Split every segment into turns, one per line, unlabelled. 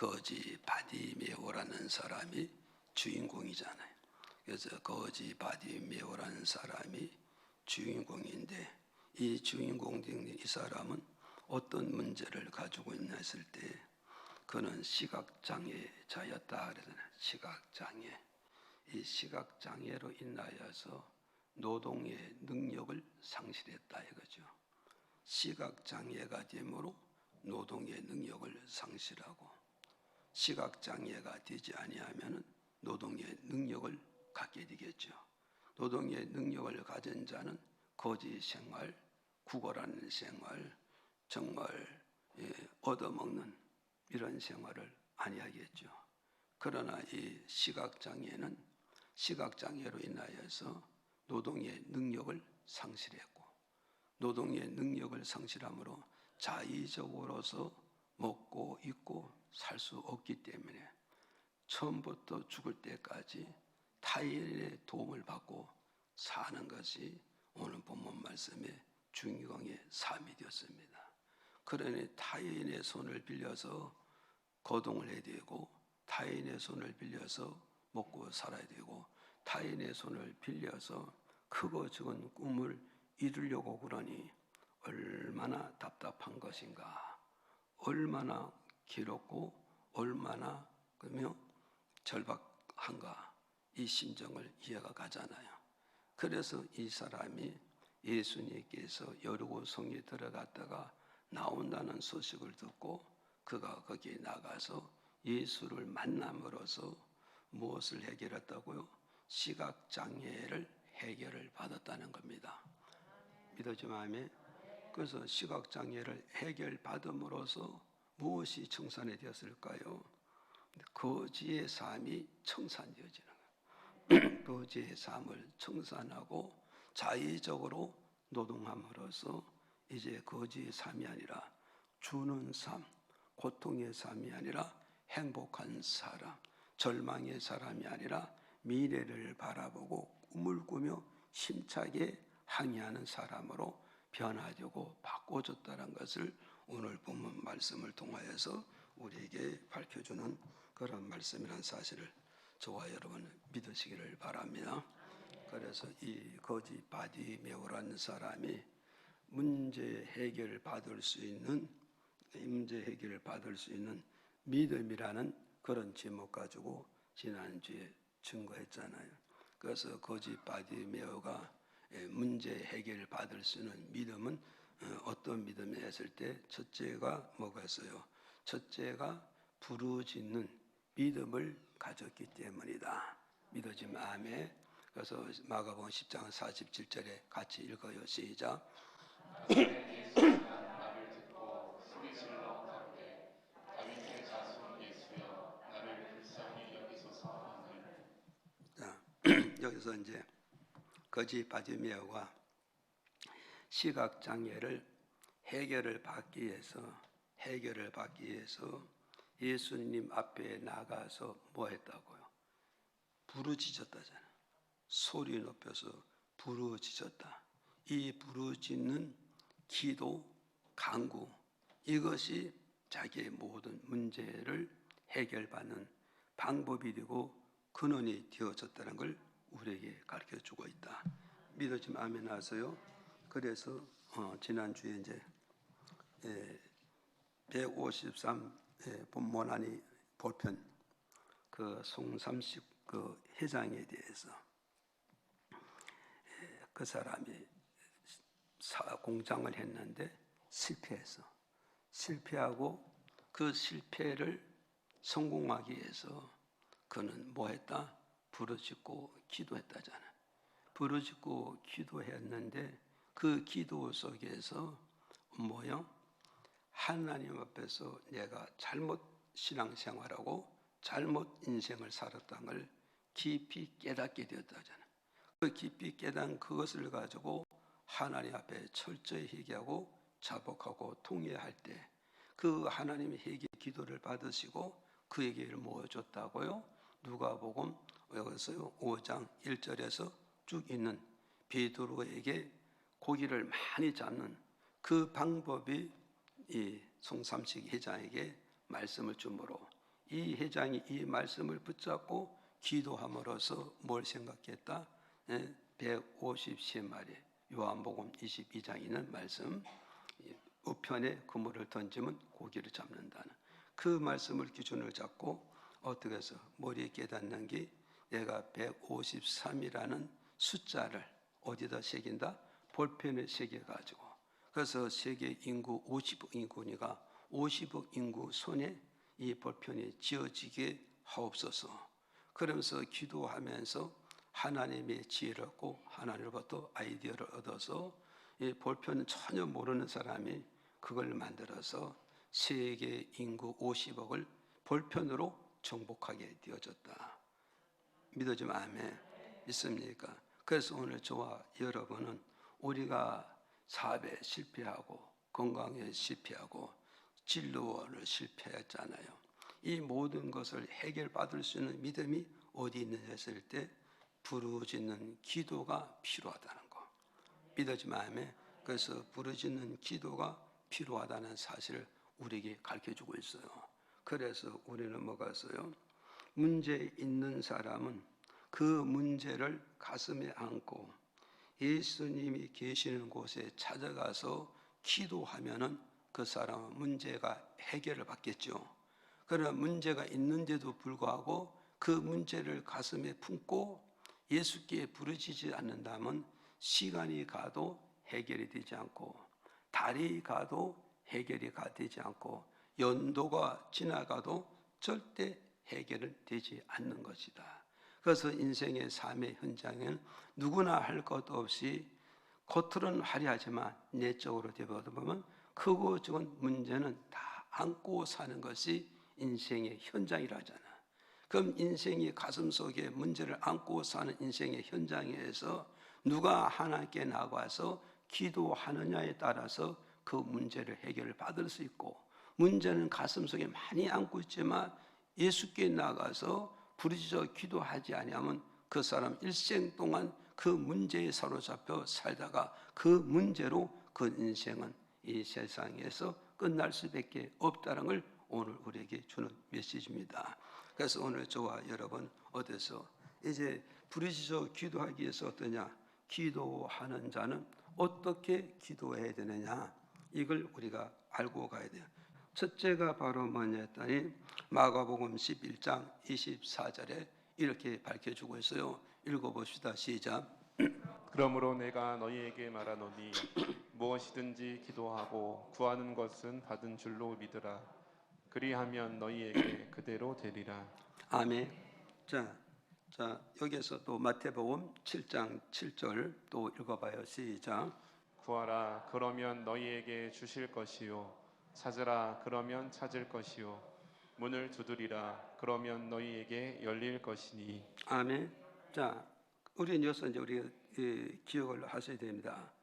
거지 바디메오라는 사람이 주인공이잖아요. 그래서 거지 바디메오라는 사람이 주인공인데, 이 주인공 된 이 사람은 어떤 문제를 가지고 있나 했을 때 그는 시각장애자였다 그러잖아요. 시각장애. 이 시각장애로 인하여서 노동의 능력을 상실했다 이거죠. 시각장애가 되므로 노동의 능력을 상실하고, 시각장애가 되지 아니하면 노동의 능력을 갖게 되겠죠. 노동의 능력을 가진 자는 거지 생활, 구걸하는 생활, 정말 얻어먹는 이런 생활을 아니하겠죠. 그러나 이 시각장애는 시각장애로 인하여서 노동의 능력을 상실했고, 노동의 능력을 상실함으로 자의적으로서 먹고 입고 살 수 없기 때문에 처음부터 죽을 때까지 타인의 도움을 받고 사는 것이 오늘 본문 말씀의 주인공의 삶이 되었습니다. 그러니 타인의 손을 빌려서 거동을 해야 되고, 타인의 손을 빌려서 먹고 살아야 되고, 타인의 손을 빌려서 크고 적은 꿈을 이루려고 그러니 얼마나 답답한 것인가, 얼마나 괴롭고 얼마나 그러면 절박한가, 이 심정을 이해가 가잖아요. 그래서 이 사람이 예수님께서 여리고 성에 들어갔다가 나온다는 소식을 듣고 그가 거기에 나가서 예수를 만남으로써 무엇을 해결했다고요? 시각장애를 해결을 받았다는 겁니다. 믿어지면 아멘. 그래서 시각장애를 해결받음으로써 무엇이 청산이 되었을까요? 거지의 삶이 청산되어지는 거예요. 거지의 삶을 청산하고 자의적으로 노동함으로써 이제 거지의 삶이 아니라 주는 삶, 고통의 삶이 아니라 행복한 사람, 절망의 사람이 아니라 미래를 바라보고 꿈을 꾸며 힘차게 항해하는 사람으로 변화되고 바꿔줬다는 것을 오늘 본문 말씀을 통하여서 우리에게 밝혀주는 그런 말씀이라는 사실을 저와 여러분 믿으시기를 바랍니다. 그래서 이 거지 바디메오라는 사람이 문제 해결을 받을 수 있는 믿음이라는 그런 제목 가지고 지난주에 증거했잖아요. 그래서 거지 바디메오가 문제 해결을 받을 수 있는 믿음은 어떤 믿음이 했을 때 첫째가 뭐겠어요? 첫째가 부르짖는 믿음을 가졌기 때문이다. 믿어지면 아멘. 그래서 마가복음 10장 47절에 같이 읽어요. 시작. 자, 여기서 이제 거지 바디메오가 시각장애를 해결을 받기 위해서 예수님 앞에 나가서 뭐 했다고요? 부르짖었다잖아요. 소리 높여서 부르짖었다. 이 부르짖는 기도, 간구, 이것이 자기의 모든 문제를 해결받는 방법이 되고 근원이 되어졌다는 걸 우리에게 가르쳐주고 있다. 믿어지면 아멘 하세요. 그래서 지난주에 이제 153 본문안이 볼편 그 송삼식 그 회장에 대해서 그 사람이 공장을 했는데 실패하고 그 실패를 성공하기 위해서 그는 뭐 했다? 부르짖고 기도했다잖아요. 부르짖고 기도했는데 그 기도 속에서 뭐요? 하나님 앞에서 내가 잘못 신앙생활하고 잘못 인생을 살았다는 걸 깊이 깨닫게 되었다잖아요. 그 깊이 깨닫은 그것을 가지고 하나님 앞에 철저히 회개하고 자복하고 통회할 때 그 하나님의 회개 기도를 받으시고 그에게 뭐 줬다고요? 누가복음 여기서요 5장 1절에서 쭉 있는 베드로에게 고기를 많이 잡는 그 방법이 이 송삼식 회장에게 말씀을 주므로 이 회장이 이 말씀을 붙잡고 기도함으로써 뭘 생각했다? 150마리, 요한복음 22장 있는 말씀, 우편에 그물을 던지면 고기를 잡는다는 그 말씀을 기준을 잡고 어떻게 해서 머리에 깨닫는 게 내가 153이라는 숫자를 어디다 새긴다? 볼펜에 새겨가지고, 그래서 세계 인구 50억 인구니까 50억 인구 손에 이 볼펜이 쥐어지게 하옵소서. 그러면서 기도하면서 하나님의 지혜를 얻고 하나님으로부터 아이디어를 얻어서 이 볼펜은 전혀 모르는 사람이 그걸 만들어서 세계 인구 50억을 볼펜으로 정복하게 되어졌다. 믿어지면 아멘. 믿습니까? 그래서 오늘 저와 여러분은 우리가 사업에 실패하고 건강에 실패하고 진로를 실패했잖아요. 이 모든 것을 해결받을 수 있는 믿음이 어디 있느냐 했을 때 부르짖는 기도가 필요하다는 거. 믿어지면 아멘. 그래서 부르짖는 기도가 필요하다는 사실을 우리에게 가르쳐주고 있어요. 그래서 우리는 뭐가 있어요? 문제 있는 사람은 그 문제를 가슴에 안고 예수님이 계시는 곳에 찾아가서 기도하면은 그 사람은 문제가 해결을 받겠죠. 그러나 문제가 있는데도 불구하고 그 문제를 가슴에 품고 예수께 부르짖지 않는다면 시간이 가도 해결이 되지 않고 달이 가도 해결이 되지 않고 연도가 지나가도 절대 해결은 되지 않는 것이다. 그래서 인생의 삶의 현장에는 누구나 할 것 없이 겉으로는 화려하지만 내적으로 되어보면 크고 작은 문제는 다 안고 사는 것이 인생의 현장이라 하잖아. 그럼 인생이 가슴속에 문제를 안고 사는 인생의 현장에서 누가 하나님께 나가서 기도하느냐에 따라서 그 문제를 해결을 받을 수 있고, 문제는 가슴속에 많이 안고 있지만 예수께 나가서 부르짖어 기도하지 아니하면 그 사람 일생 동안 그 문제에 사로잡혀 살다가 그 문제로 그 인생은 이 세상에서 끝날 수밖에 없다는 걸 오늘 우리에게 주는 메시지입니다. 그래서 오늘 저와 여러분 어디서 이제 부르짖어 기도하기 위해서 어떠냐? 기도하는 자는 어떻게 기도해야 되느냐? 이걸 우리가 알고 가야 돼요. 첫째가 바로 뭐냐 했더니 마가복음 11장 24절에 이렇게 밝혀주고 있어요. 읽어봅시다. 시작.
그러므로 내가 너희에게 말하노니 무엇이든지 기도하고 구하는 것은 받은 줄로 믿으라. 그리하면 너희에게 그대로 되리라.
아멘. 자 여기서 또 마태복음 7장 7절 또 읽어봐요. 시작.
구하라 그러면 너희에게 주실 것이요 찾으라 그러면 찾을 것이요 문을 두드리라 그러면 너희에게 열릴 것이니.
아멘. 자, 우리는 여기서 이제 우리가 기억을 하셔야 됩니다.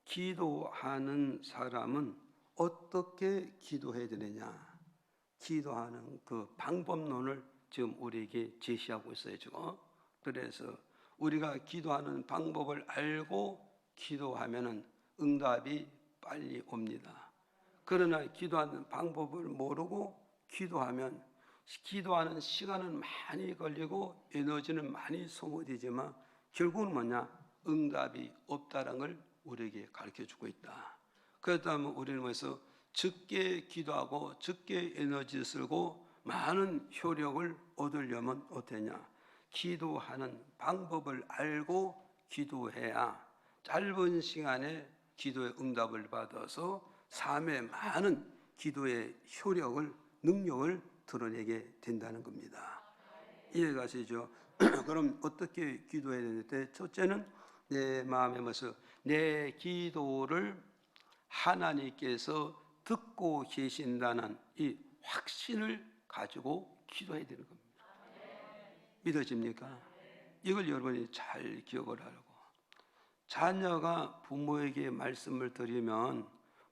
기도하는 사람은 어떻게 기도해야 되느냐? 기도하는 그 방법론을 지금 우리에게 제시하고 있어요, 지금. 그래서 우리가 기도하는 방법을 알고 기도하면은 응답이 빨리 옵니다. 그러나 기도하는 방법을 모르고 기도하면 기도하는 시간은 많이 걸리고 에너지는 많이 소모되지만 결국은 뭐냐? 응답이 없다는 걸 우리에게 가르쳐주고 있다. 그렇다면 우리는 뭐해서 적게 기도하고 적게 에너지 쓰고 많은 효력을 얻으려면 어떠냐? 기도하는 방법을 알고 기도해야 짧은 시간에 기도의 응답을 받아서 삶에 많은 기도의 효력을, 능력을 드러내게 된다는 겁니다. 이해가시죠? 그럼 어떻게 기도해야 되는데, 첫째는 내 마음에 뭐서 내 기도를 하나님께서 듣고 계신다는 이 확신을 가지고 기도해야 되는 겁니다. 믿어집니까? 이걸 여러분이 잘 기억을 하라고. 자녀가 부모에게 말씀을 드리면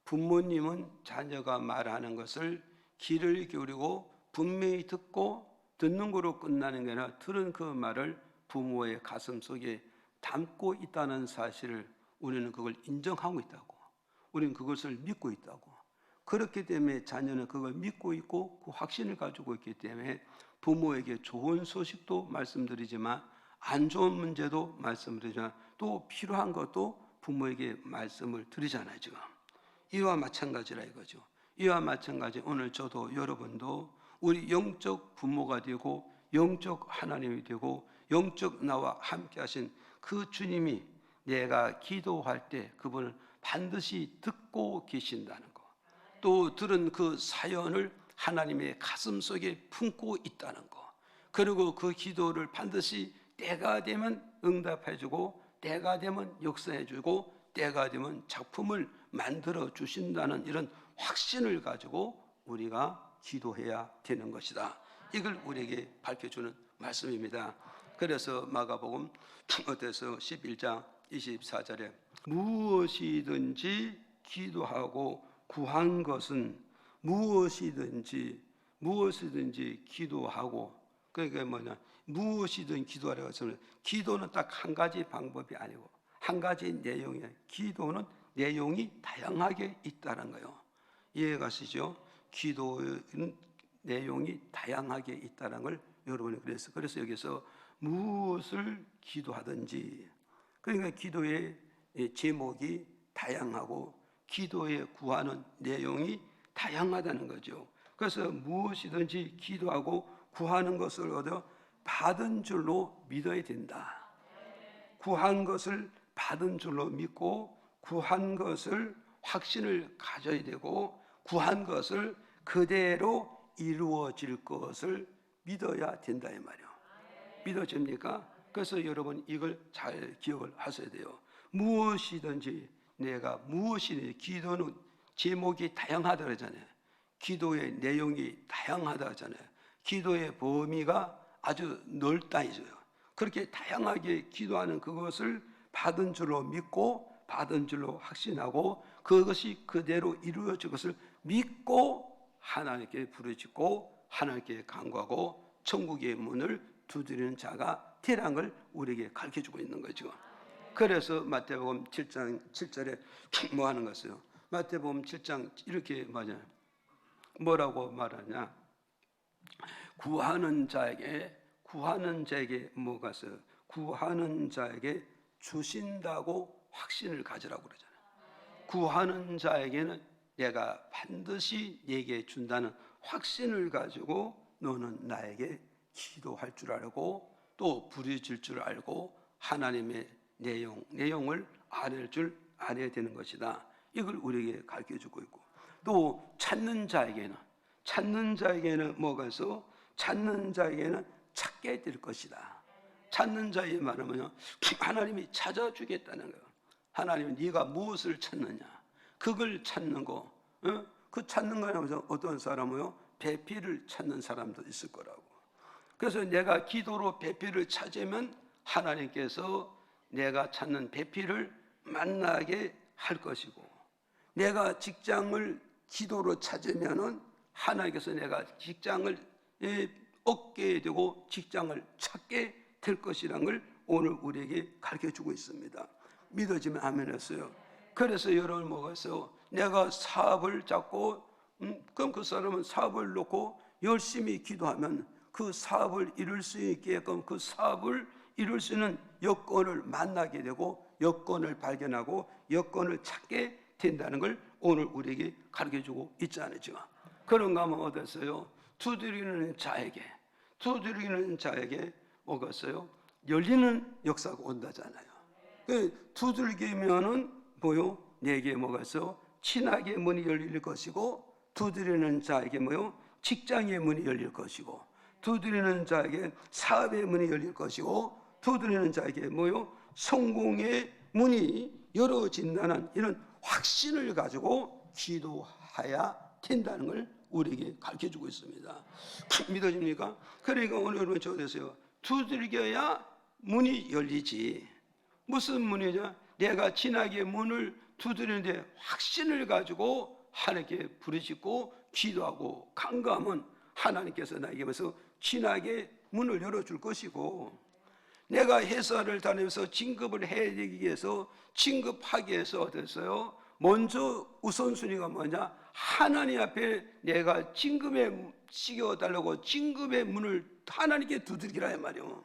부모님은 자녀가 말하는 것을 귀를 기울이고 분명히 듣고 듣는 거로 끝나는 게 아니라 들은 그 말을 부모의 가슴 속에 담고 있다는 사실을 우리는 그걸 인정하고 있다고. 우리는 그것을 믿고 있다고. 그렇기 때문에 자녀는 그걸 믿고 있고 그 확신을 가지고 있기 때문에 부모에게 좋은 소식도 말씀드리지만 안 좋은 문제도 말씀드리지만 또 필요한 것도 부모에게 말씀을 드리잖아요. 지금 이와 마찬가지라 이거죠. 이와 마찬가지 오늘 저도 여러분도 우리 영적 부모가 되고 영적 하나님이 되고 영적 나와 함께 하신 그 주님이 내가 기도할 때 그분을 반드시 듣고 계신다는 거, 또 들은 그 사연을 하나님의 가슴 속에 품고 있다는 거, 그리고 그 기도를 반드시 때가 되면 응답해주고 때가 되면 역사해주고 때가 되면 작품을 만들어 주신다는 이런 확신을 가지고 우리가 기도해야 되는 것이다. 이걸 우리에게 밝혀주는 말씀입니다. 그래서 마가복음 어때서 11장 24절에 무엇이든지 기도하고 구한 것은 무엇이든지 기도하고, 그러니까 뭐냐, 무엇이든 기도하라고 했으면 기도는 딱 한 가지 방법이 아니고 한 가지 내용이에요. 기도는 내용이 다양하게 있다는 거예요. 이해가 가시죠? 기도는 내용이 다양하게 있다는 걸 여러분이 그래서 여기서 무엇을 기도하든지, 그러니까 기도의 제목이 다양하고 기도에 구하는 내용이 다양하다는 거죠. 그래서 무엇이든지 기도하고 구하는 것을 얻어 받은 줄로 믿어야 된다. 구한 것을 받은 줄로 믿고 구한 것을 확신을 가져야 되고 구한 것을 그대로 이루어질 것을 믿어야 된다 이 말이에요. 믿어집니까? 그래서 여러분 이걸 잘 기억을 하셔야 돼요. 무엇이든지 내가 무엇이든지, 기도는 제목이 다양하다 그러잖아요. 기도의 내용이 다양하다 하잖아요. 기도의 범위가 아주 넓다 이거예요. 그렇게 다양하게 기도하는 그것을 받은 줄로 믿고 받은 줄로 확신하고 그것이 그대로 이루어질 것을 믿고 하나님께 부르짖고 하나님께 간구하고 천국의 문을 두드리는 자가 되라는 걸 우리에게 가르쳐주고 있는 거죠. 그래서 마태복음 7장 7절에 뭐 하는 것이요? 마태복음 7장 이렇게 맞아요. 뭐라고 말하냐? 구하는 자에게 뭐가 있어요? 구하는 자에게 주신다고 확신을 가지라고 그러잖아요. 구하는 자에게는 내가 반드시 내게 준다는 확신을 가지고 너는 나에게 기도할 줄 알고 또 부르짖을 줄 알고 하나님의 내용을 알아야 되는 것이다. 이걸 우리에게 가르쳐주고 있고, 또 찾는 자에게는 뭐가 있어? 찾는 자에게는 찾게 될 것이다. 찾는 자의 말은 하나님이 찾아주겠다는 거예요. 하나님이 네가 무엇을 찾느냐, 그걸 찾는 거. 그 찾는 거라면서 어떤 사람은요, 배필을 찾는 사람도 있을 거라고. 그래서 내가 기도로 배필을 찾으면 하나님께서 내가 찾는 배필을 만나게 할 것이고, 내가 직장을 기도로 찾으면은 하나님께서 내가 직장을 얻게 되고 직장을 찾게 될 것이라는 걸 오늘 우리에게 가르쳐주고 있습니다. 믿어지면 아멘 했어요. 그래서 여러분 뭐가 있어요? 내가 사업을 잡고 그럼 그 사람은 사업을 놓고 열심히 기도하면 그 사업을 이룰 수 있게끔 그 사업을 이룰 수 있는 여건을 만나게 되고 여건을 발견하고 여건을 찾게 된다는 걸 오늘 우리에게 가르쳐주고 있잖아요. 그런가 하면 어땠어요? 두드리는 자에게 뭐가 있어요? 열리는 역사가 온다잖아요. 두들기면은 뭐요? 내게 뭐가 있어? 친하게 문이 열릴 것이고, 두드리는 자에게 뭐요? 직장의 문이 열릴 것이고, 두드리는 자에게 사업의 문이 열릴 것이고, 두드리는 자에게 뭐요? 성공의 문이 열어진다는 이런 확신을 가지고 기도해야 된다는 걸 우리에게 가르쳐주고 있습니다. 믿어집니까? 그러니까 오늘 여러분 적으세요. 두들겨야 문이 열리지. 무슨 문이죠? 내가 진하게 문을 두드리는데 확신을 가지고 하나님께 부르짖고 기도하고 간구하면 하나님께서 나에게 와서 진하게 문을 열어줄 것이고, 내가 회사를 다니면서 진급을 해야 되기 위해서 진급하기 위해서 어땠어요? 먼저 우선순위가 뭐냐? 하나님 앞에 내가 진급에 시켜달라고 진급의 문을 하나님께 두드리라 이 말이요.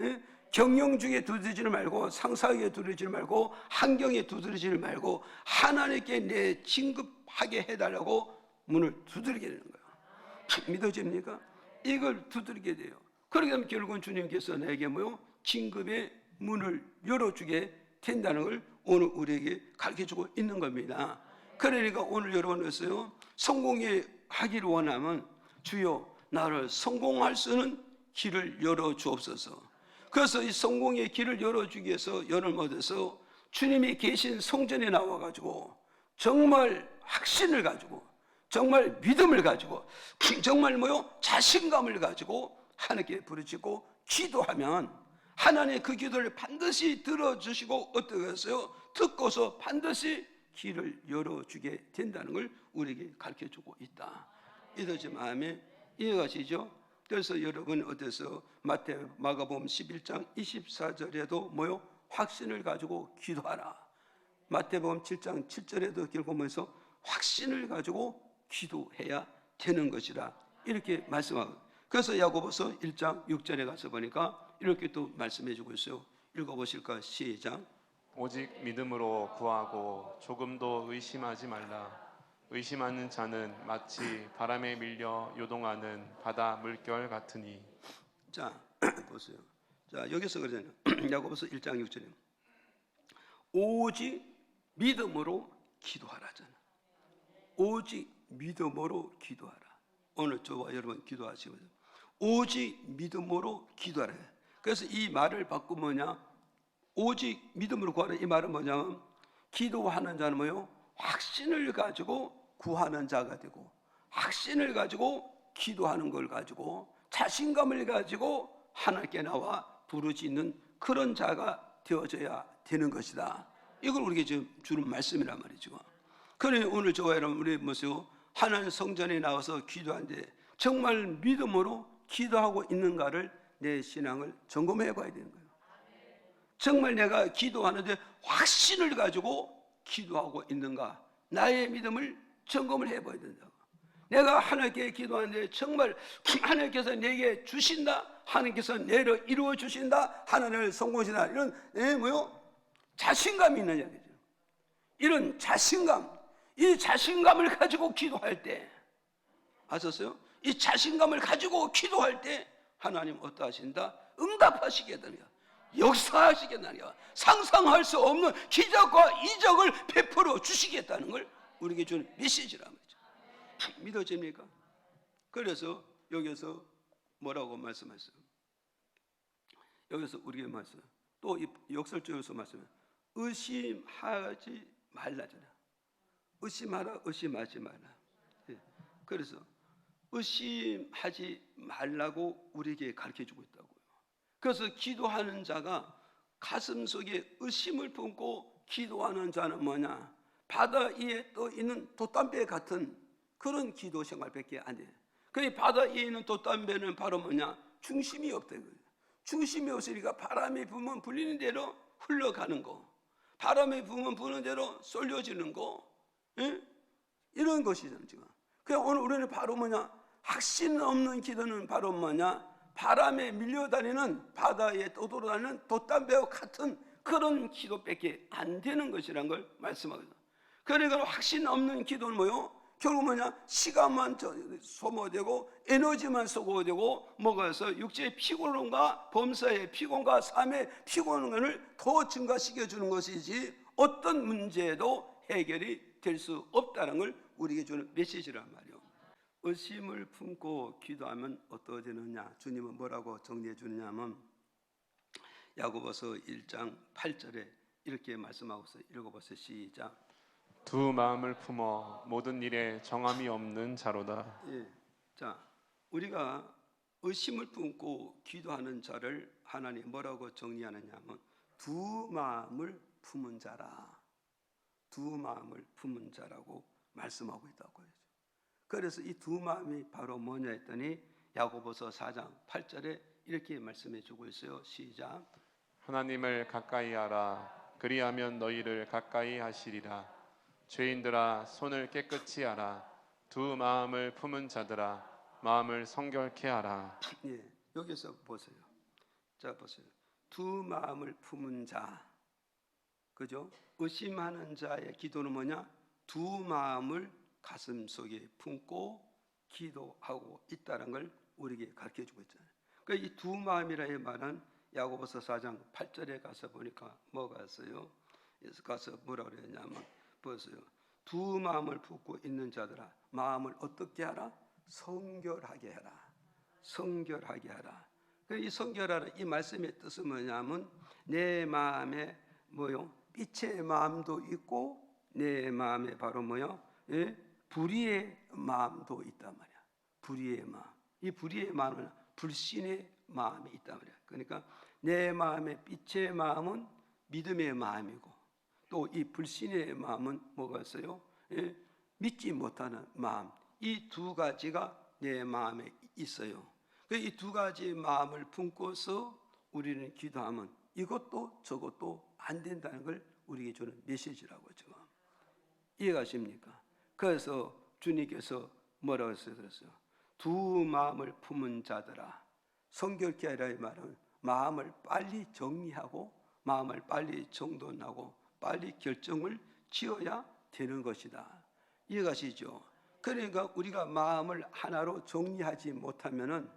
예? 경영중에 두드리지 말고 상사에게 두드리지 말고 환경에 두드리지 말고 하나님께 내 진급하게 해달라고 문을 두드리게 되는 거예요. 믿어집니까? 이걸 두드리게 돼요. 그렇게 되면 결국은 주님께서 내게 뭐요? 진급의 문을 열어주게 된다는 걸 오늘 우리에게 가르쳐주고 있는 겁니다. 그러니까 오늘 여러분께서요, 성공하기를 원하면 주여 나를 성공할 수 있는 길을 열어주옵소서. 그래서 이 성공의 길을 열어주기 위해서 여러분 어디서 주님이 계신 성전에 나와가지고 정말 확신을 가지고 정말 믿음을 가지고 정말 뭐요? 자신감을 가지고 하나님께 부르짖고 기도하면 하나님 그 기도를 반드시 들어주시고 어떻게 했어요? 듣고서 반드시 길을 열어주게 된다는 걸 우리에게 가르쳐주고 있다. 이러지 마음에 이해가시죠? 그래서 여러분 어때서 마가복음 11장 24절에도 뭐요? 확신을 가지고 기도하라. 마태복음 7장 7절에도 결국면서 확신을 가지고 기도해야 되는 것이라 이렇게 말씀하고, 그래서 야고보서 1장 6절에 가서 보니까 이렇게 또 말씀해주고 있어요. 읽어보실까? 시작.
오직 믿음으로 구하고 조금도 의심하지 말라. 의심하는 자는 마치 바람에 밀려 요동하는 바다 물결 같으니.
자 보세요. 자 여기서 그러잖아요. 야고보서 1장 6절에 오직 믿음으로 기도하라잖아. 오직 믿음으로 기도하라. 오늘 저와 여러분 기도하시면서 오직 믿음으로 기도하라. 그래서 이 말을 바꾸면 뭐냐? 오직 믿음으로 구하라. 이 말은 뭐냐면 기도하는 자는 뭐요? 확신을 가지고 구하는 자가 되고, 확신을 가지고 기도하는 걸 가지고 자신감을 가지고 하나님께 나와 부르짖는 그런 자가 되어져야 되는 것이다. 이걸 우리에게 지금 주는 말씀이란 말이죠. 그러니 오늘 저와 여러분 우리 모습 하나님 성전에 나와서 기도하는데 정말 믿음으로 기도하고 있는가를 내 신앙을 점검해 봐야 되는 거예요. 정말 내가 기도하는데 확신을 가지고 기도하고 있는가, 나의 믿음을 점검을 해봐야 된다고. 내가 하나님께 기도하는데 정말 하나님께서 내게 주신다, 하나님께서 내를 이루어 주신다, 하나님을 성공하신다, 이런 뭐요? 자신감이 있느냐, 그죠? 이런 자신감, 이 자신감을 가지고 기도할 때 아셨어요? 이 자신감을 가지고 기도할 때 하나님 어떠하신다? 응답하시겠다니까, 역사하시겠다니까, 상상할 수 없는 기적과 이적을 베풀어 주시겠다는 걸 우리에게 주는 메시지란 말이죠. 믿어집니까? 그래서 여기서 뭐라고 말씀하셨어요? 여기서 우리에게 말씀, 또 역설적으로서 말씀해, 의심하지 말라잖아. 의심하라, 의심하지 마라. 그래서 의심하지 말라고 우리에게 가르쳐주고 있다고요. 그래서 기도하는 자가 가슴속에 의심을 품고 기도하는 자는 뭐냐? 바다 위에 떠 있는 돛담배 같은 그런 기도 생활밖에 안 돼. 그 바다 위에 있는 돛담배는 바로 뭐냐? 중심이 없다. 중심이 없으니까 바람이 불면 불리는 대로 흘러가는 거, 바람이 불면 부는 대로 쏠려지는 거, 이런 것이잖아요. 지금. 그냥 오늘 우리는 바로 뭐냐? 확신 없는 기도는 바로 뭐냐? 바람에 밀려다니는 바다에 떠돌아다니는 돛담배와 같은 그런 기도밖에 안 되는 것이라는 걸 말씀하거든요. 그러니까 확신 없는 기도는 뭐요? 결국 뭐냐? 시간만 소모되고 에너지만 소모되고 뭐가 해서 육체의 피곤함과 범사의 피곤과 삶의 피곤을 더 증가시켜 주는 것이지 어떤 문제도 해결이 될 수 없다는 걸 우리에게 주는 메시지란 말이에요. 의심을 품고 기도하면 어떠해지느냐? 주님은 뭐라고 정리해 주느냐면 야고보서 1장 8절에 이렇게 말씀하고 있어요. 읽어보세요. 시작.
두 마음을 품어 모든 일에 정함이 없는 자로다.
예. 자, 우리가 의심을 품고 기도하는 자를 하나님 뭐라고 정리하느냐면 두 마음을 품은 자라. 두 마음을 품은 자라고 말씀하고 있다고 해요. 그래서 이 두 마음이 바로 뭐냐 했더니 야고보서 4장 8절에 이렇게 말씀해 주고 있어요. 시작.
하나님을 가까이 하라. 그리하면 너희를 가까이 하시리라. 죄인들아 손을 깨끗이 하라. 두 마음을 품은 자들아 마음을 성결케 하라.
예, 여기서 보세요. 자, 보세요. 두 마음을 품은 자, 그죠? 의심하는 자의 기도는 뭐냐? 두 마음을 가슴 속에 품고 기도하고 있다는 걸 우리에게 가르쳐주고 있잖아요. 그러니까 이 두 마음이라는 말은 야고보서 4장 8절에 가서 보니까 뭐가 있어요? 가서 뭐라 그랬냐면 보세요. 두 마음을 품고 있는 자들아 마음을 어떻게 하라? 성결하게 하라. 성결하게 하라. 이 성결하라 이 말씀의 뜻은 뭐냐면 내 마음에 뭐요? 빛의 마음도 있고 내 마음에 바로 뭐요? 예? 불의의 마음도 있단 말이야. 불의의 마음. 이 불의의 마음은 불신의 마음이 있단 말이야. 그러니까 내 마음의 빛의 마음은 믿음의 마음이고 또 이 불신의 마음은 뭐가 있어요? 예? 믿지 못하는 마음. 이 두 가지가 내 마음에 있어요. 이 두 가지 마음을 품고서 우리는 기도하면 이것도 저것도 안 된다는 걸 우리에게 주는 메시지라고 지금 이해가십니까? 그래서 주님께서 뭐라고 했어요? 두 마음을 품은 자들아 성결케 하라 이 말은 마음을 빨리 정리하고 마음을 빨리 정돈하고 빨리 결정을 지어야 되는 것이다. 이해가시죠? 그러니까 우리가 마음을 하나로 정리하지 못하면은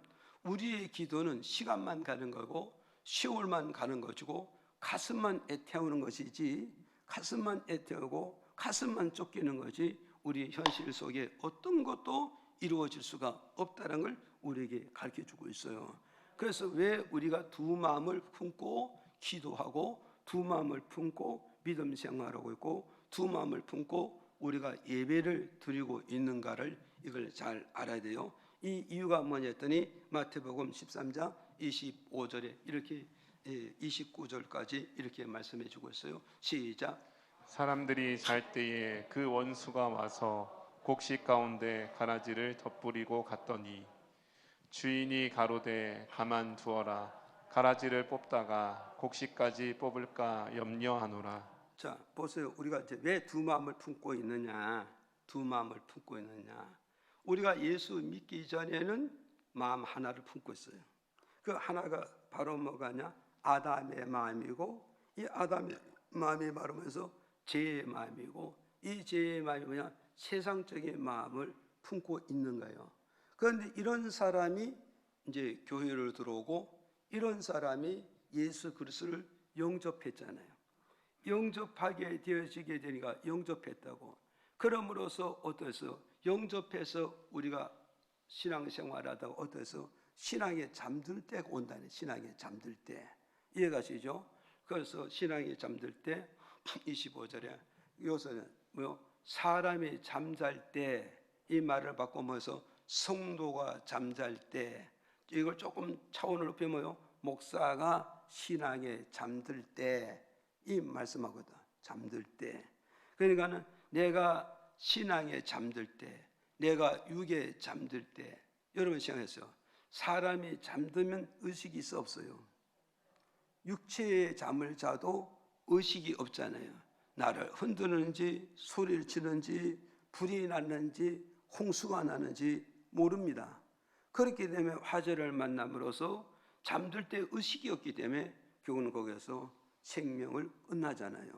우리의 기도는 시간만 가는 거고 세월만 가는 것이고 가슴만 애태우는 것이지 가슴만 애태우고 가슴만 쫓기는 것이 우리 현실 속에 어떤 것도 이루어질 수가 없다는 걸 우리에게 가르쳐주고 있어요. 그래서 왜 우리가 두 마음을 품고 기도하고 두 마음을 품고 믿음 생활하고 있고 두 마음을 품고 우리가 예배를 드리고 있는가를 이걸 잘 알아야 돼요. 이 이유가 뭐냐 했더니 마태복음 13장 25절에 이렇게 29절까지 이렇게 말씀해 주고 있어요. 시작.
사람들이 잘 때에 그 원수가 와서 곡식 가운데 가라지를 덧뿌리고 갔더니 주인이 가로되 가만두어라. 가라지를 뽑다가 곡식까지 뽑을까 염려하노라.
자, 보세요. 우리가 이제 왜 두 마음을 품고 있느냐? 두 마음을 품고 있느냐? 우리가 예수 믿기 전에는 마음 하나를 품고 있어요. 그 하나가 바로 뭐가냐? 아담의 마음이고 이 아담의 마음이 말하면서 죄의 마음이고 이 죄의 마음이 뭐냐? 세상적인 마음을 품고 있는 거예요. 그런데 이런 사람이 이제 교회를 들어오고 이런 사람이 예수 그리스도를 영접했잖아요. 영접하게 되어지게 되니까 영접했다고. 그럼으로써 어떠해서 영접해서 우리가 신앙생활하다가 어떠해서 신앙에 잠들 때가 온다는 신앙에 잠들 때 이해가시죠? 그래서 신앙에 잠들 때 25절에 여기서는 뭐요? 사람이 잠잘 때 이 말을 바꾸면서 성도가 잠잘 때 이걸 조금 차원을 높이면 목사가 신앙에 잠들 때 이 말씀하거든. 잠들 때. 그러니까는 내가 신앙에 잠들 때, 내가 육에 잠들 때, 여러분 생각했어요. 사람이 잠들면 의식이 있어 없어요? 육체의 잠을 자도 의식이 없잖아요. 나를 흔드는지 소리를 치는지 불이 났는지 홍수가 나는지 모릅니다. 그렇게 되면 화재를 만남으로써 잠들 때 의식이 없기 때문에 결국은 거기에서 생명을 끝나잖아요.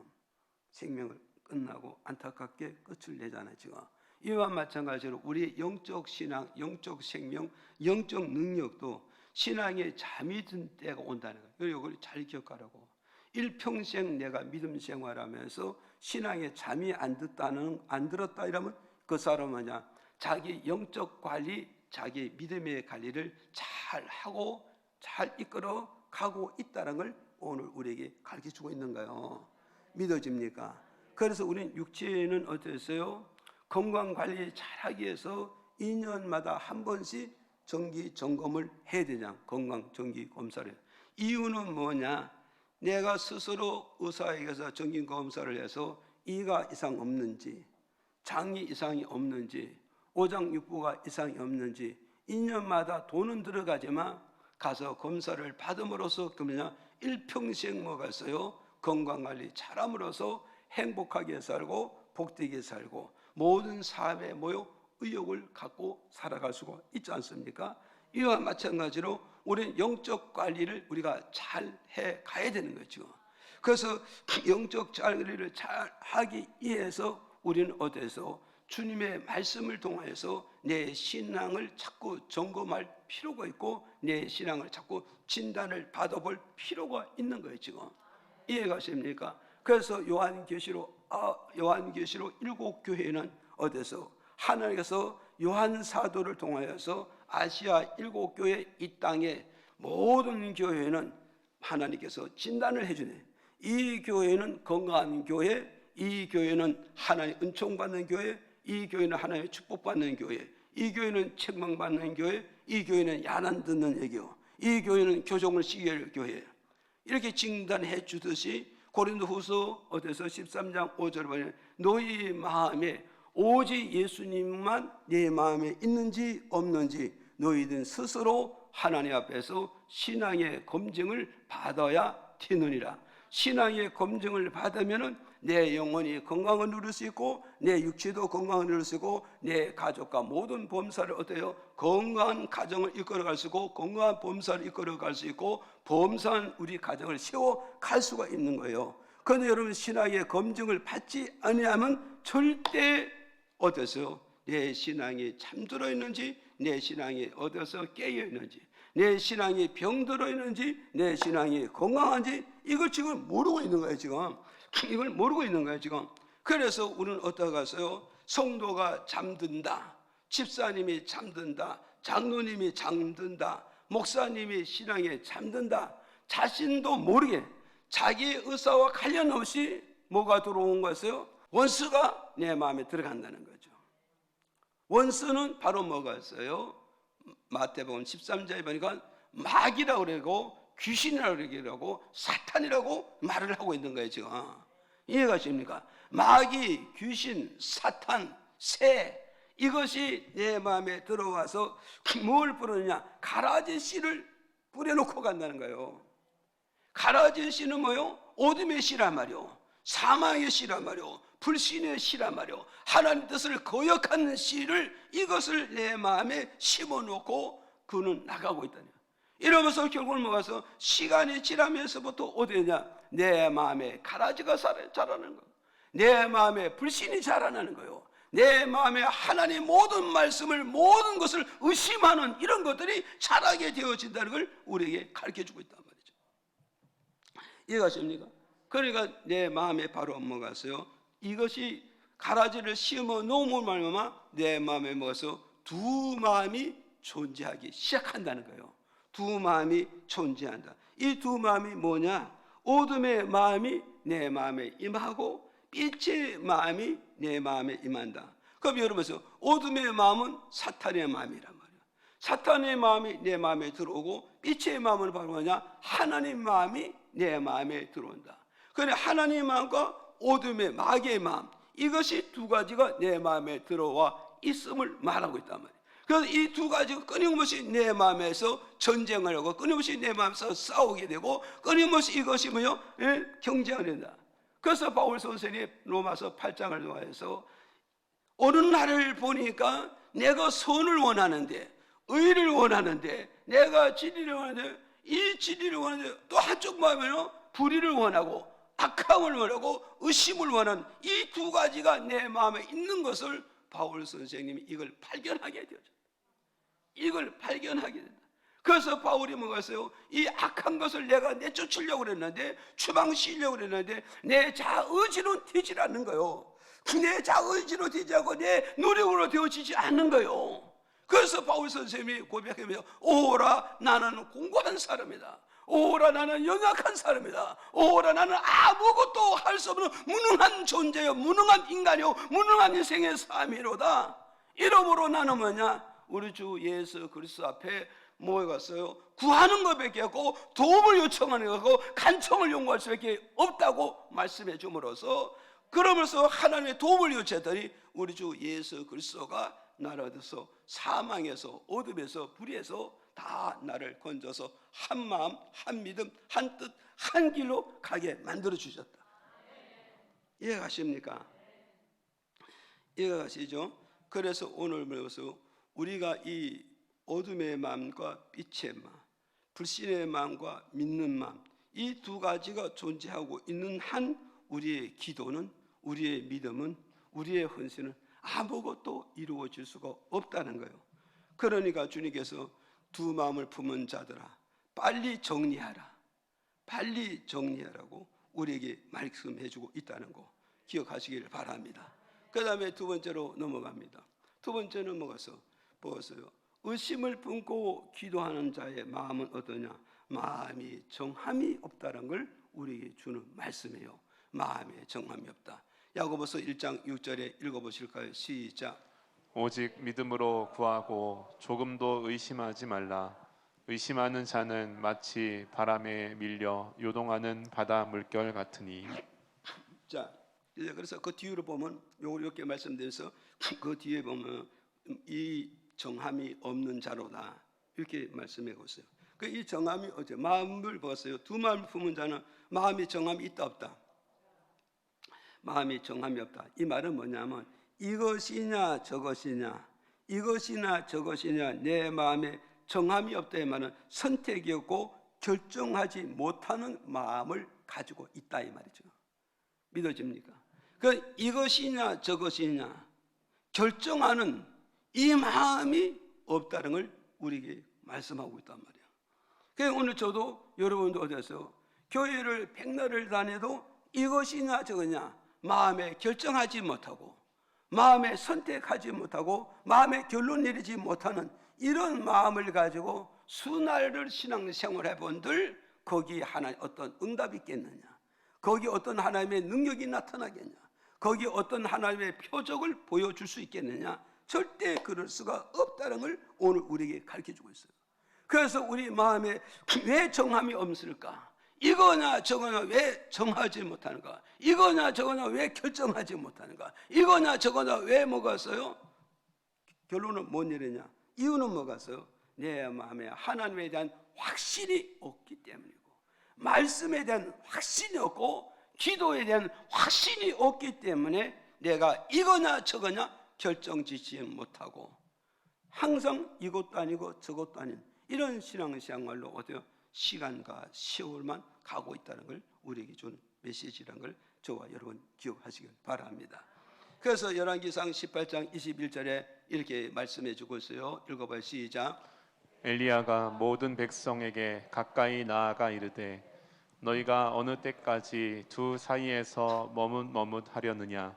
생명을 끝나고 안타깝게 끝을 내잖아요. 지금 이와 마찬가지로 우리의 영적 신앙, 영적 생명, 영적 능력도 신앙에 잠이 든 때가 온다는 거예요. 이걸 잘 기억하라고. 일평생 내가 믿음 생활하면서 신앙에 잠이 안 들었다 이러면 그 사람은 뭐냐? 자기 영적 관리, 자기 믿음의 관리를 잘 하고 잘 이끌어 가고 있다는 걸 오늘 우리에게 가르쳐주고 있는 거예요. 믿어집니까? 그래서 우리는 육체는 어땠어요? 건강관리 잘하기 위해서 2년마다 한 번씩 정기 점검을 해야 되냐? 건강 정기 검사를. 이유는 뭐냐? 내가 스스로 의사에게서 정기 검사를 해서 이가 이상 없는지, 장이 이상이 없는지, 오장육부가 이상이 없는지 2년마다 돈은 들어가지만 가서 검사를 받음으로써 그러냐? 일평생 뭐가 있어요? 건강관리 잘함으로써 행복하게 살고 복되게 살고 모든 삶에 의욕을 갖고 살아갈 수가 있지 않습니까? 이와 마찬가지로 우리는 영적 관리를 우리가 잘 해 가야 되는 거죠. 그래서 영적 관리를 잘 하기 위해서 우리는 어디서 주님의 말씀을 통해서 내 신앙을 자꾸 점검할 필요가 있고 내 신앙을 자꾸 진단을 받아볼 필요가 있는 거예요. 지금 이해가십니까? 그래서 요한계시록 7교회는 어디서 하나님께서 요한 사도를 통하여서 아시아 7교회 이 땅의 모든 교회는 하나님께서 진단을 해주네. 이 교회는 건강한 교회, 이 교회는 하나님 은총받는 교회, 이 교회는 하나님의 축복받는 교회, 이 교회는 책망받는 교회, 이 교회는 야단 듣는 얘기요, 이 교회는 교종을 시기할 교회. 이렇게 진단해 주듯이 고린도후서 어디서 13장 5절 보면 너희 마음에 오직 예수님만 내 마음에 있는지 없는지 너희들 스스로 하나님 앞에서 신앙의 검증을 받아야 되느니라. 신앙의 검증을 받으면은 내 영혼이 건강을 누릴 수 있고 내 육체도 건강을 누릴 수 있고 내 가족과 모든 범사를 어때요? 건강한 가정을 이끌어갈 수 있고 건강한 범사를 이끌어갈 수 있고 범사한 우리 가정을 세워갈 수가 있는 거예요. 그런데 여러분 신앙의 검증을 받지 아니하면 절대 어디서 내 신앙이 잠들어 있는지 내 신앙이 어디서 깨어 있는지 내 신앙이 병들어 있는지 내 신앙이 건강한지 이걸 지금 모르고 있는 거예요. 지금 이걸 모르고 있는 거예요. 지금 그래서 우리는 어떻게 하세요? 성도가 잠든다, 집사님이 잠든다, 장로님이 잠든다, 목사님이 신앙에 잠든다, 자신도 모르게 자기의 의사와 관련 없이 뭐가 들어온 것이요? 원수가 내 마음에 들어간다는 거죠. 원수는 바로 뭐가 있어요? 마태복음 13장에 보니까 마귀라고 그러고 귀신이라고 그러고 사탄이라고 말을 하고 있는 거예요. 지금 이해가십니까? 마귀, 귀신, 사탄, 새 이것이 내 마음에 들어와서 뭘 뿌리느냐? 가라지 씨를 뿌려놓고 간다는 거예요. 가라지 씨는 뭐요? 어둠의 씨란 말이요, 사망의 씨란 말이요, 불신의 씨란 말이요, 하나님 뜻을 거역하는 씨를 이것을 내 마음에 심어놓고 그는 나가고 있다는 거예요. 이러면서 결국은 뭐가서 시간이 지나면서부터 어디냐? 내 마음에 가라지가 자라는 거예요. 내 마음에 불신이 자라나는 거예요. 내 마음에 하나님의 모든 말씀을 모든 것을 의심하는 이런 것들이 자라게 되어진다는 걸 우리에게 가르쳐주고 있단 말이죠. 이해가십니까? 그러니까 내 마음에 바로 뭐가서요? 이것이 가라지를 심어 놓으면 말미암아 내 마음에 뭐가서 두 마음이 존재하기 시작한다는 거예요. 두 마음이 존재한다. 이 두 마음이 뭐냐? 어둠의 마음이 내 마음에 임하고 빛의 마음이 내 마음에 임한다. 그럼 여러분께서 어둠의 마음은 사탄의 마음이란 말이에요. 사탄의 마음이 내 마음에 들어오고 빛의 마음은 바로 뭐냐? 하나님 마음이 내 마음에 들어온다. 그런데 하나님 마음과 어둠의 마귀의 마음 이것이 두 가지가 내 마음에 들어와 있음을 말하고 있단 말이에요. 그래서 이 두 가지가 끊임없이 내 마음에서 전쟁을 하고 끊임없이 내 마음에서 싸우게 되고 끊임없이 이것이 뭐요? 경쟁을 한다. 그래서 바울 선생이 로마서 8장을 통해서 어느 날을 보니까 내가 선을 원하는데 의를 원하는데 내가 진리를 원하는데 이 진리를 원하는데 또 한쪽 마음에는 불의를 원하고 악함을 원하고 의심을 원하는 이 두 가지가 내 마음에 있는 것을 바울 선생님이 이걸 발견하게 되었죠. 이걸 발견하게 된다. 그래서 바울이 뭐가 있어요? 이 악한 것을 내가 내쫓으려고 그랬는데 추방시키려고 그랬는데 내 자의지로 되지 않는 거예요. 내 자의지로 되지 않고 내 노력으로 되어지지 않는 거예요. 그래서 바울 선생님이 고백하면서 오라 나는 공고한 사람이다. 오라 나는 연약한 사람이다. 오라 나는 아무것도 할 수 없는 무능한 존재요, 무능한 인간이요, 무능한 인생의 삶이로다. 이러므로 나는 뭐냐? 우리 주 예수 그리스도 앞에 뭐가 있어요? 구하는 것밖에 없고 도움을 요청하는 것고 간청을 요구할 수밖에 없다고 말씀해 줌으로써 그러면서 하나님의 도움을 요청했더니 우리 주 예수 그리스도가 나를 얻어서 사망에서 어둠에서 불의에서 다 나를 건져서 한 마음 한 믿음 한 뜻 한 길로 가게 만들어 주셨다. 이해가십니까? 이해가 가시죠? 그래서 오늘 배워서 우리가 이 어둠의 마음과 빛의 마음, 불신의 마음과 믿는 마음, 이 두 가지가 존재하고 있는 한 우리의 기도는, 우리의 믿음은, 우리의 헌신은 아무것도 이루어질 수가 없다는 거예요. 그러니까 주님께서 두 마음을 품은 자들아 빨리 정리하라, 빨리 정리하라고 우리에게 말씀해주고 있다는 거 기억하시기를 바랍니다. 그 다음에 두 번째로 넘어갑니다. 두 번째는 뭐였어요? 의심을 품고 기도하는 자의 마음은 어떠냐? 마음이 정함이 없다는 걸 우리에게 주는 말씀이에요. 마음에 정함이 없다. 야고보서 1장 6절에 읽어보실까요? 시작.
오직 믿음으로 구하고 조금도 의심하지 말라. 의심하는 자는 마치 바람에 밀려 요동하는 바다 물결 같으니.
자, 그래서 그 뒤로 보면 이렇게 말씀드려서 그 뒤에 보면 이 정함이 없는 자로다 이렇게 말씀해 보세요. 그 이 정함이 어째 마음을 보세요. 두 마음을 품은 자는 마음이 정함이 있다 없다? 마음이 정함이 없다. 이 말은 뭐냐면 이것이냐 저것이냐, 이것이나 저것이냐 내 마음에 정함이 없다. 이 말은 선택이 없고 결정하지 못하는 마음을 가지고 있다 이 말이죠. 믿어집니까? 그 이것이냐 저것이냐 결정하는 이 마음이 없다는 걸 우리에게 말씀하고 있단 말이에요. 그래서 오늘 저도 여러분도 어디서 교회를 백날을 다녀도 이것이냐 저거냐 마음에 결정하지 못하고, 마음에 선택하지 못하고, 마음에 결론 내리지 못하는 이런 마음을 가지고 수날을 신앙생활 해본들 거기 하나님 어떤 응답이 있겠느냐, 거기 어떤 하나님의 능력이 나타나겠냐, 거기 어떤 하나님의 표적을 보여줄 수 있겠느냐? 절대 그럴 수가 없다는 걸 오늘 우리에게 가르쳐주고 있어요. 그래서 우리 마음에 왜 정함이 없을까? 이거냐 저거냐 왜 정하지 못하는가? 이거냐 저거냐 왜 결정하지 못하는가? 이거냐 저거냐 왜 먹었어요? 결론은 못 내리냐? 이유는 뭐겠어요? 내 마음에 하나님에 대한 확신이 없기 때문이고, 말씀에 대한 확신이 없고, 기도에 대한 확신이 없기 때문에 내가 이거냐 저거냐 결정짓지 못하고 항상 이것도 아니고 저것도 아닌 이런 신앙생활로 어때요? 시간과 세월만 가고 있다는 걸 우리에게 준 메시지라는 걸 저와 여러분 기억하시길 바랍니다. 그래서 열왕기상 18장 21절에 이렇게 말씀해 주고 있어요. 읽어봐요. 시작.
엘리야가 모든 백성에게 가까이 나아가 이르되 너희가 어느 때까지 두 사이에서 머뭇머뭇하려느냐?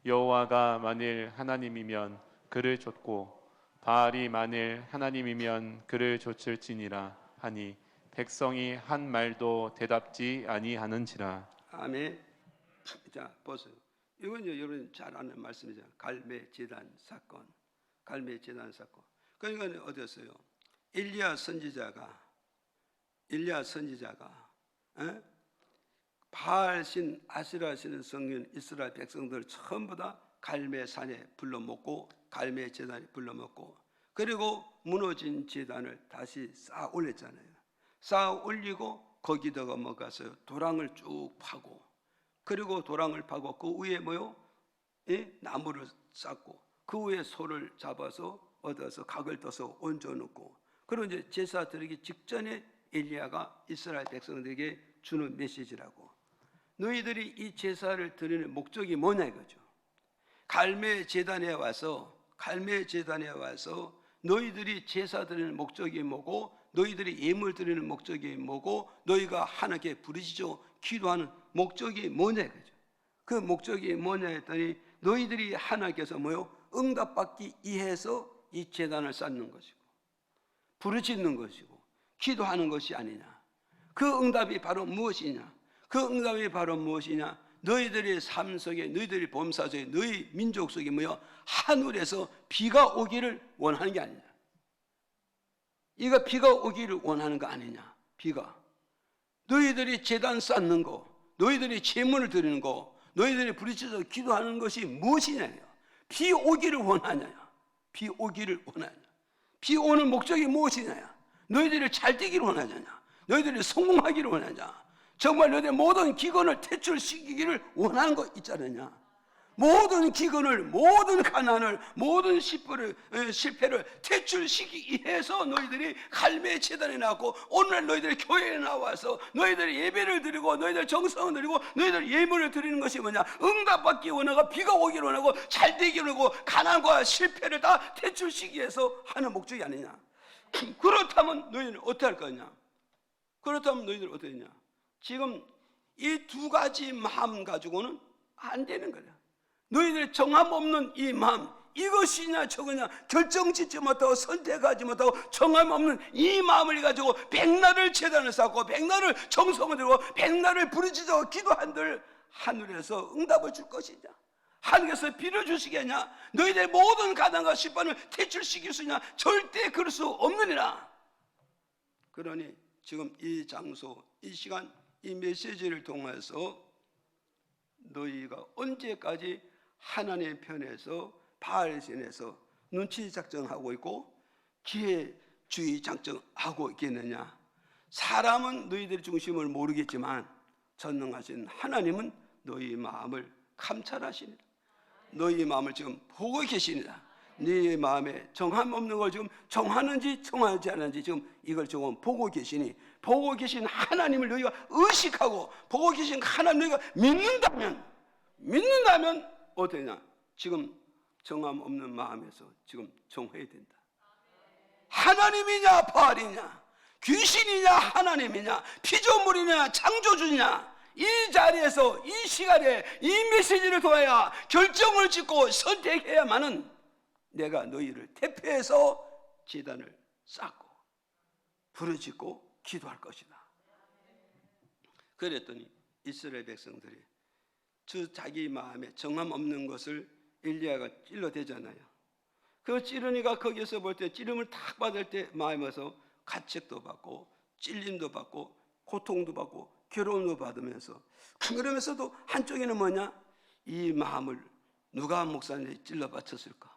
여호와가 만일 하나님이면 그를 좇고 바알이 만일 하나님이면 그를 좇을지니라 하니 백성이 한 말도 대답지 아니하는지라.
아멘. 자 보세요. 이건 이제 여러분 잘 아는 말씀이죠. 갈매 제단 사건. 갈매 제단 사건. 그러니까 어디였어요? 엘리야 선지자가 바알 신 아시라 신을 섬기는 이스라엘 백성들 전부 다 갈매 산에 불러먹고 갈매 제단에 불러먹고, 그리고 무너진 제단을 다시 쌓아 올렸잖아요. 쌓아 올리고 거기다가 먹었어요. 도랑을 쭉 파고, 그리고 도랑을 파고 그 위에 뭐요? 나무를 쌓고 그 위에 소를 잡아서 얻어서 각을 떠서 얹어놓고, 그리고 이제 제사 드리기 직전에 엘리야가 이스라엘 백성들에게 주는 메시지라고, 너희들이 이 제사를 드리는 목적이 뭐냐 이거죠. 갈매 제단에 와서 너희들이 제사 드리는 목적이 뭐고, 너희들이 예물 드리는 목적이 뭐고, 너희가 하나님께 부르짖어 기도하는 목적이 뭐냐 이거죠. 그 목적이 뭐냐 했더니 너희들이 하나님께서 뭐요? 응답받기 위해서 이 제단을 쌓는 것이고 부르짖는 것이고 기도하는 것이 아니냐. 그 응답이 바로 무엇이냐? 그 응답이 바로 무엇이냐? 너희들의 삶 속에, 너희들의 범사 속에, 너희 민족 속에 뭐요? 하늘에서 비가 오기를 원하는 게 아니냐. 이거 비가 오기를 원하는 거 아니냐. 비가 너희들이 제단 쌓는 거, 너희들이 제물을 드리는 거, 너희들이 부르짖어 기도하는 것이 무엇이냐. 비 오기를 원하냐. 비 오기를 원하냐. 비 오는 목적이 무엇이냐. 너희들이 잘 되기를 원하냐. 너희들이 성공하기를 원하냐. 정말 너희들 모든 기근을 퇴출시키기를 원하는 거 있잖느냐. 모든 기근을, 모든 가난을, 모든 실패를 퇴출시키기 위해서 너희들이 갈매의 제단에 나왔고, 오늘 너희들이 교회에 나와서 너희들이 예배를 드리고 너희들 정성을 드리고 너희들 예물을 드리는 것이 뭐냐? 응답받기 원하고 비가 오기를 원하고 잘 되기를 원하고 가난과 실패를 다 퇴출시키기 위해서 하는 목적이 아니냐? 그렇다면 너희는 어떻게 할 거냐? 그렇다면 너희들 어떻게 하냐? 지금 이 두 가지 마음 가지고는 안 되는 거야. 너희들 정함 없는 이 마음, 이것이냐 저거냐 결정짓지 못하고 선택하지 못하고 정함 없는 이 마음을 가지고 백날을 제단을 쌓고 백날을 정성을 들고 백날을 부르짖어 기도한들 하늘에서 응답을 줄 것이냐? 하늘에서 비를 주시겠냐? 너희들 모든 가난과 실패를 퇴출시킬 수 있냐? 절대 그럴 수 없느니라. 그러니 지금 이 장소, 이 시간, 이 메시지를 통해서 너희가 언제까지 하나님의 편에서 바알신에서 눈치 작정하고 있고 기회주의 작정하고 있겠느냐? 사람은 너희들의 중심을 모르겠지만 전능하신 하나님은 너희 마음을 감찰하시니라. 너희 마음을 지금 보고 계시니라. 네 마음에 정함 없는 걸 지금 정하는지 정하지 않는지 지금 이걸 지금 보고 계시니, 보고 계신 하나님을 너희가 의식하고 보고 계신 하나님 너희가 믿는다면 어떠냐? 지금 정함 없는 마음에서 지금 정해야 된다. 하나님이냐 바알이냐, 귀신이냐 하나님이냐, 피조물이냐 창조주냐, 이 자리에서 이 시간에 이 메시지를 통하여 결정을 짓고 선택해야만은 내가 너희를 대표해서 제단을 쌓고 부르짖고 기도할 것이다. 그랬더니 이스라엘 백성들이 자기 마음에 정함 없는 것을 엘리야가 찔러대잖아요. 그 찌르니가 거기서 볼 때 찌름을 탁 받을 때 마음에서 가책도 받고 찔림도 받고 고통도 받고 괴로움도 받으면서, 그러면서도 한쪽에는 뭐냐? 이 마음을 누가 목사님이 찔러 바쳤을까?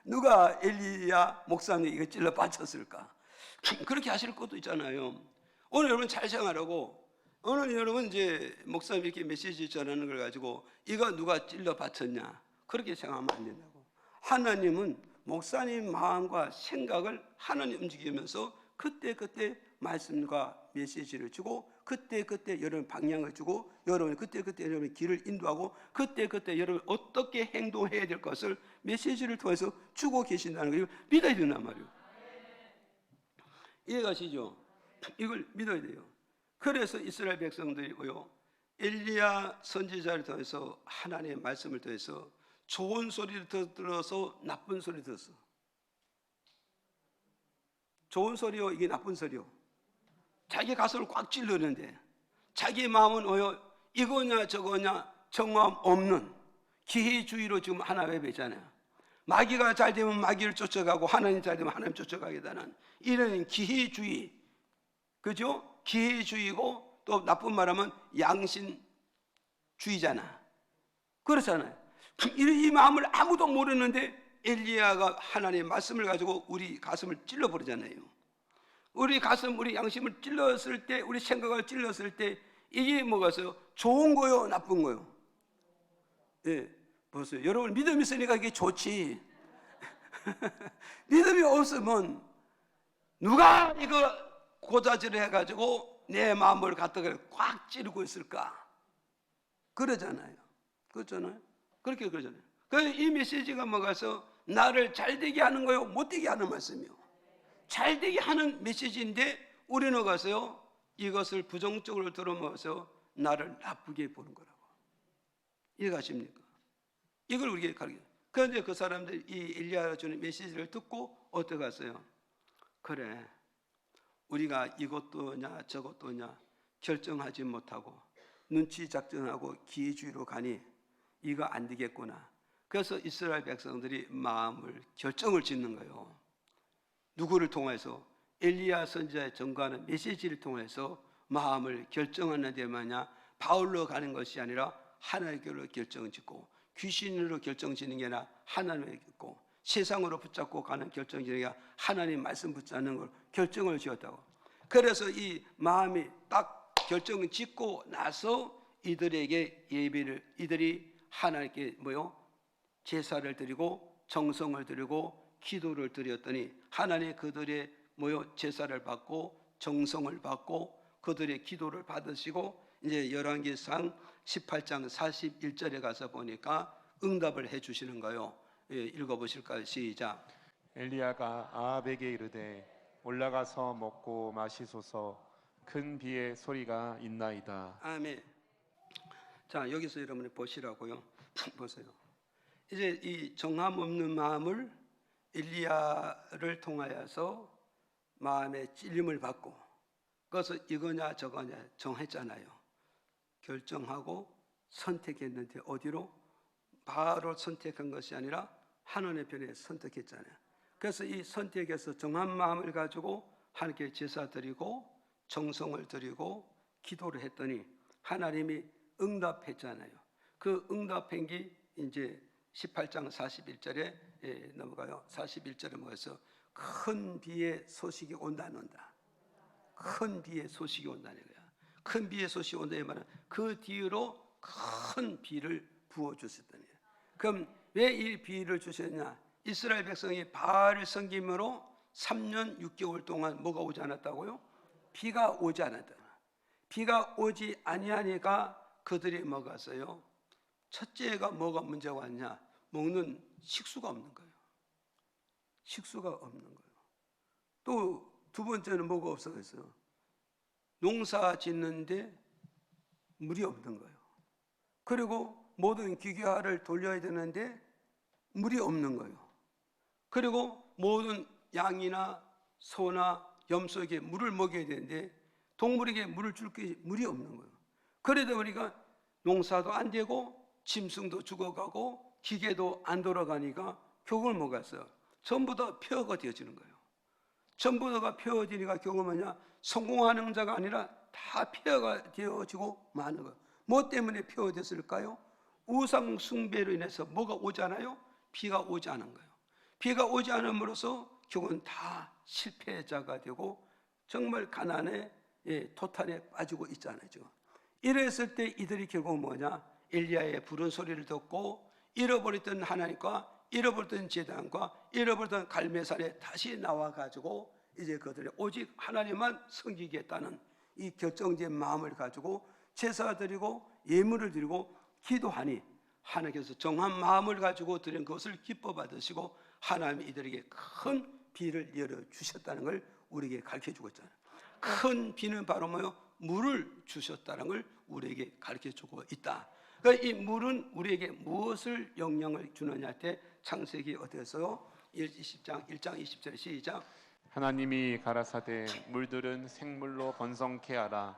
누가 엘리야 목사님 이거 찔러 바쳤을까? 그렇게 하실 것도 있잖아요. 오늘 여러분 잘 생각하라고. 오늘 여러분 이제 목사님 이렇게 메시지 전하는 걸 가지고 이거 누가 찔러 바쳤냐 그렇게 생각하면 안 된다고. 하나님은 목사님 마음과 생각을 하나님 움직이면서 그때그때 말씀과 메시지를 주고 그때그때 여러분 방향을 주고 여러분 그때그때 여러분 길을 인도하고 그때그때 여러분 어떻게 행동해야 될 것을 메시지를 통해서 주고 계신다는 걸 믿어야 된단 말이에요. 이해가시죠? 이걸 믿어야 돼요. 그래서 이스라엘 백성들이고요, 엘리야 선지자를 통해서 하나님의 말씀을 통해서 좋은 소리를 들어서 나쁜 소리 들었어. 좋은 소리요, 이게 나쁜 소리요. 자기 가슴을 꽉 찔르는데 자기 마음은 이거냐 저거냐 정함 없는 기회주의로 지금 하나님의 배잖아요. 마귀가 잘 되면 마귀를 쫓아가고 하나님 잘 되면 하나님 쫓아가겠다는 이런 기회주의, 그죠? 기회주의고 또 나쁜 말하면 양심주의잖아. 그렇잖아요. 이 마음을 아무도 모르는데 엘리야가 하나님의 말씀을 가지고 우리 가슴을 찔러버리잖아요. 우리 가슴, 우리 양심을 찔렀을 때, 우리 생각을 찔렀을 때 이게 뭐가요? 좋은 거요, 나쁜 거요? 예, 보세요. 여러분 믿음이 있으니까 이게 좋지. 믿음이 없으면 누가 이거 고자질을 해가지고 내 마음을 갖다가 꽉 찌르고 있을까? 그러잖아요. 그렇잖아요. 그렇게 그러잖아요. 그래서 이 메시지가 뭐가서 나를 잘되게 하는 거요, 못되게 하는 말씀이요. 잘되게 하는 메시지인데 우리는 가서요 이것을 부정적으로 들어먹어서 나를 나쁘게 보는 거라고. 이해가십니까? 이걸 우리에게 가르쳐. 그런데 그 사람들 이 엘리야가 주는 메시지를 듣고 어떻게 갔어요? 그래, 우리가 이것도냐 저것도냐 결정하지 못하고 눈치 작전하고 기회주의로 가니 이거 안 되겠구나. 그래서 이스라엘 백성들이 마음을 결정을 짓는 거예요. 누구를 통해서? 엘리야 선지자의 전가하는 메시지를 통해서 마음을 결정하는 데 마냐 바울로 가는 것이 아니라 하나님께로 결정을 짓고 귀신으로 결정짓는 게 아니라 하나님을 짓고 세상으로 붙잡고 가는 결정짓는 게 아니라 하나님 말씀 붙잡는 걸 결정을 지었다고. 그래서 이 마음이 딱 결정을 짓고 나서 이들에게 예배를, 이들이 하나님께 제사를 드리고 정성을 드리고 기도를 드렸더니 하나님 그들의 제사를 받고 정성을 받고 그들의 기도를 받으시고 이제 열왕기상 18장 41절에 가서 보니까 응답을 해 주시는 거예요. 읽어보실까요? 시작.
엘리야가 아합에게 이르되 올라가서 먹고 마시소서. 큰 비의 소리가 있나이다.
아멘. 자, 여기서 여러분이 보시라고요. 보세요. 이제 이 정함 없는 마음을 엘리야를 통하여서 마음의 찔림을 받고 그것을 이거냐 저거냐 정했잖아요. 결정하고 선택했는데 어디로? 바알을 선택한 것이 아니라 하나님의 편에 선택했잖아요. 그래서 이 선택에서 정한 마음을 가지고 하나님께 제사 드리고 정성을 드리고 기도를 했더니 하나님이 응답했잖아요. 그 응답한 게 이제 18장 41절에 넘어가요. 41절에 뭐였어? 큰 비의 소식이 온다는다. 큰 비의 소식이 온다는 거야. 큰 비의 소식이 온다는 말은 그 뒤로 큰 비를 부어 주셨다는 거야. 그럼 왜 이 비를 주셨냐? 이스라엘 백성이 바알을 섬김으로 3년 6개월 동안 뭐가 오지 않았다고요? 비가 오지 않았다. 비가 오지 아니하니까 그들이 먹었어요. 첫째가 뭐가 문제가 왔냐? 먹는 식수가 없는 거예요. 식수가 없는 거예요. 또 두 번째는 뭐가 없어졌어요? 농사 짓는데 물이 없는 거예요. 그리고 모든 기계화를 돌려야 되는데 물이 없는 거예요. 그리고 모든 양이나 소나 염소에게 물을 먹여야 되는데 동물에게 물을 줄 게 물이 없는 거예요. 그러다 보니까 농사도 안 되고 짐승도 죽어가고 기계도 안 돌아가니까 결국은 뭐가 있어요? 전부 다 폐허가 되어지는 거예요. 전부 다가 폐허지니까 결국은 뭐냐? 성공하는 자가 아니라 다 폐허가 되어지고 마는 거예요. 뭐 때문에 폐허됐을까요? 우상 숭배로 인해서 뭐가 오잖아요? 비가 오지 않은 거예요. 비가 오지 않음으로써 결국은 다 실패자가 되고 정말 가난에 토탄에 빠지고 있잖아요. 지금. 이랬을 때 이들이 결국 뭐냐? 엘리야의 부른 소리를 듣고 잃어버렸던 하나님과 잃어버렸던 제단과 잃어버렸던 갈매산에 다시 나와가지고 이제 그들이 오직 하나님만 섬기겠다는 이 결정된 마음을 가지고 제사 드리고 예물을 드리고 기도하니 하나님께서 정한 마음을 가지고 드린 것을 기뻐 받으시고 하나님이 이들에게 큰 비를 열어주셨다는 걸 우리에게 가르쳐주고 있잖아요. 큰 비는 바로 뭐요? 물을 주셨다는 걸 우리에게 가르쳐주고 있다. 그러니까 이 물은 우리에게 무엇을 영향을 주느냐 할 때 창세기 어디서요? 1장 20절에 시작.
하나님이 가라사대 물들은 생물로 번성케 하라.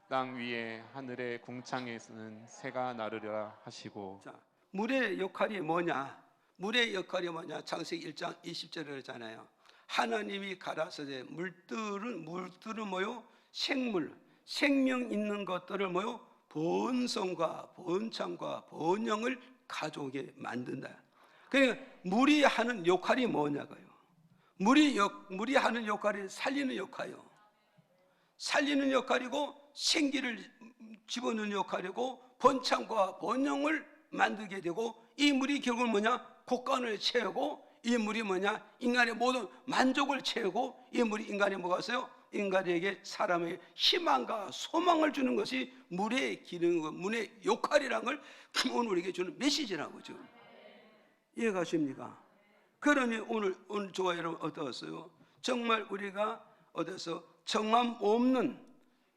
땅 위에 하늘의 궁창에서는 새가 나르리라 하시고.
자, 물의 역할이 뭐냐? 물의 역할이 뭐냐? 창세기 1장 20절에 그러잖아요. 하나님이 가라사대 물들은 뭐요? 생물, 생명 있는 것들을 뭐요? 번성과 번창과 번영을 가져오게 만든다. 그러니까 물이 하는 역할이 뭐냐고요? 물이 하는 역할이 살리는 역할이요. 살리는 역할이고 생기를 집어넣는 역할이고 번창과 번영을 만들게 되고 이 물이 결국은 뭐냐? 곡간을 채우고 이 물이 뭐냐? 인간의 모든 만족을 채우고 이 물이 인간이 뭐가 있어요? 인간에게 사람에게 희망과 소망을 주는 것이 물의 기능, 물의 역할이라는 걸 오늘 우리에게 주는 메시지라고 지금 이해가십니까? 그러니 오늘 저와 여러분 어떠셨어요? 정말 우리가 어디서 정함 없는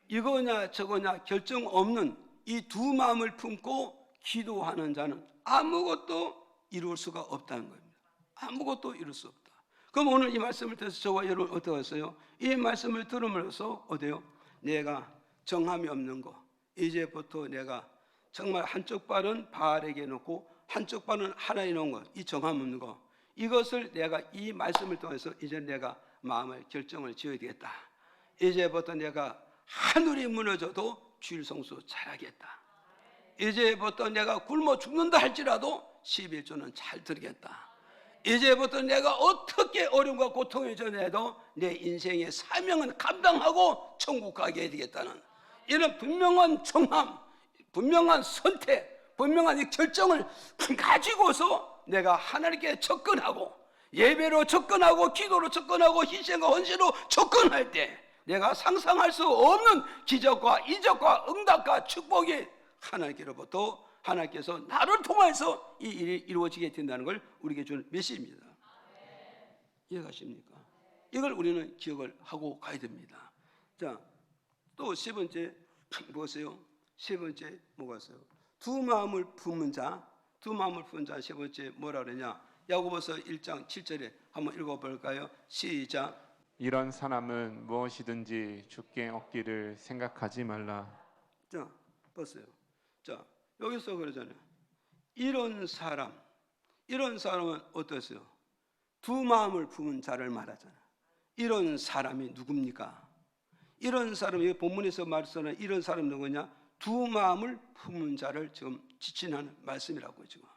이거냐 저거냐 결정 없는 이 두 마음을 품고 기도하는 자는 아무것도 이룰 수가 없다는 겁니다. 아무것도 이룰 수 없다. 그럼 오늘 이 말씀을 들어서 저와 여러분 어떠셨어요? 이 말씀을 들음으로써 어때요? 내가 정함이 없는 거 이제부터 내가 정말 한쪽 발은 바알에게 놓고 한쪽 발은 하나님에 놓은 거 이 정함 없는 거 이것을 내가 이 말씀을 통해서 이제 내가 마음을 결정을 지어야 되겠다. 이제부터 내가 하늘이 무너져도 주일 성수 잘하겠다. 이제부터 내가 굶어 죽는다 할지라도 11조는 잘 드리겠다. 이제부터 내가 어떻게 어려움과 고통을 전해도 내 인생의 사명은 감당하고 천국 가게 해야 되겠다는 이런 분명한 정함 분명한 선택, 분명한 이 결정을 가지고서 내가 하나님께 접근하고 예배로 접근하고 기도로 접근하고 희생과 헌신으로 접근할 때 내가 상상할 수 없는 기적과 이적과 응답과 축복이 하나님께로부터 하나님께서 나를 통해서 이 일이 이루어지게 된다는 걸 우리에게 주는 메시지입니다. 이해가십니까? 이걸 우리는 기억을 하고 가야 됩니다. 자, 또 세 번째 무엇이요? 세 번째 뭐가 있어요? 두 마음을 품은 자, 두 마음을 품은 자 세 번째 뭐라 그러냐? 야고보서 1장 7절에 한번 읽어볼까요? 시작.
이런 사람은 무엇이든지 주께 얻기를 생각하지 말라.
자, 보세요. 자, 여기서 그러잖아요. 이런 사람은 어떠세요? 두 마음을 품은 자를 말하잖아요. 이런 사람이 누굽니까? 이런 사람이 본문에서 말씀하는 이런 사람 누구냐? 두 마음을 품은 자를 지금 지칭하는 말씀이라고 지금.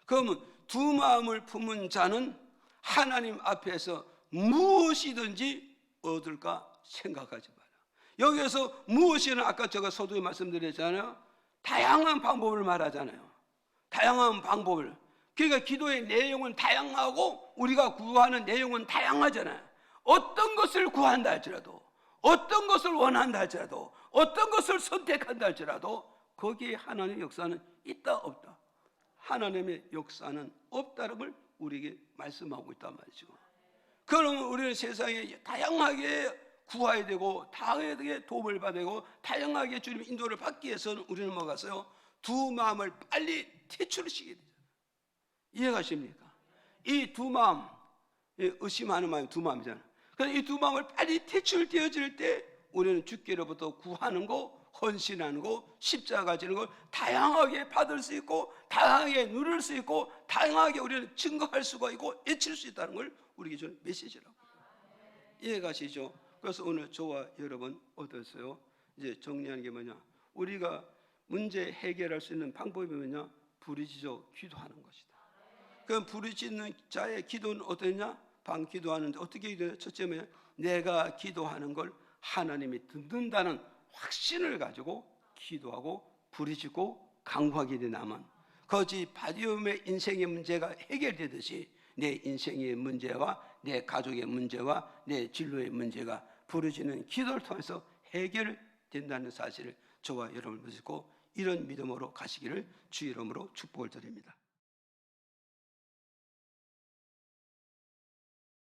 그러면 두 마음을 품은 자는 하나님 앞에서 무엇이든지 얻을까 생각하지 마라. 여기에서 무엇이는 아까 제가 서두에 말씀드렸잖아요. 다양한 방법을 말하잖아요. 다양한 방법을. 그러니까 기도의 내용은 다양하고 우리가 구하는 내용은 다양하잖아요. 어떤 것을 구한다 할지라도, 어떤 것을 원한다 할지라도, 어떤 것을 선택한다 할지라도 거기에 하나님의 역사는 있다 없다. 하나님의 역사는 없다는 걸 우리에게 말씀하고 있단 말이죠. 그러면 우리는 세상에 다양하게 구해야 되고 다양하게 도움을 받아야 되고 다양하게 주님의 인도를 받기 위해서는 우리는 뭐가서요? 두 마음을 빨리 퇴출시켜야 되잖아요. 이해가십니까? 이 두 마음, 의심하는 마음이 두 마음이잖아요. 그래서 이 두 마음을 빨리 퇴출되어질 때 우리는 주께로부터 구하는 거, 헌신하는 거, 십자가 지는 거 다양하게 받을 수 있고 다양하게 누릴 수 있고 다양하게 우리는 증거할 수가 있고 외칠 수 있다는 걸 우리에게 주는 메시지라고요. 이해가시죠? 그래서 오늘 저와 여러분 어떠세요? 이제 정리하는 게 뭐냐? 우리가 문제 해결할 수 있는 방법이 뭐냐? 부르짖어 기도하는 것이다. 그럼 부르짖는 자의 기도는 어떠냐? 방 기도하는데 어떻게 기도해요? 첫째 뭐냐? 내가 기도하는 걸 하나님이 듣는다는 확신을 가지고 기도하고 부르짖고 간구하게 되나면 거지 바디움의 인생의 문제가 해결되듯이 내 인생의 문제와 내 가족의 문제와 내 진로의 문제가 부르짖는 기도를 통해서 해결된다는 사실을 저와 여러분을 믿고 이런 믿음으로 가시기를 주 이름으로 축복을 드립니다.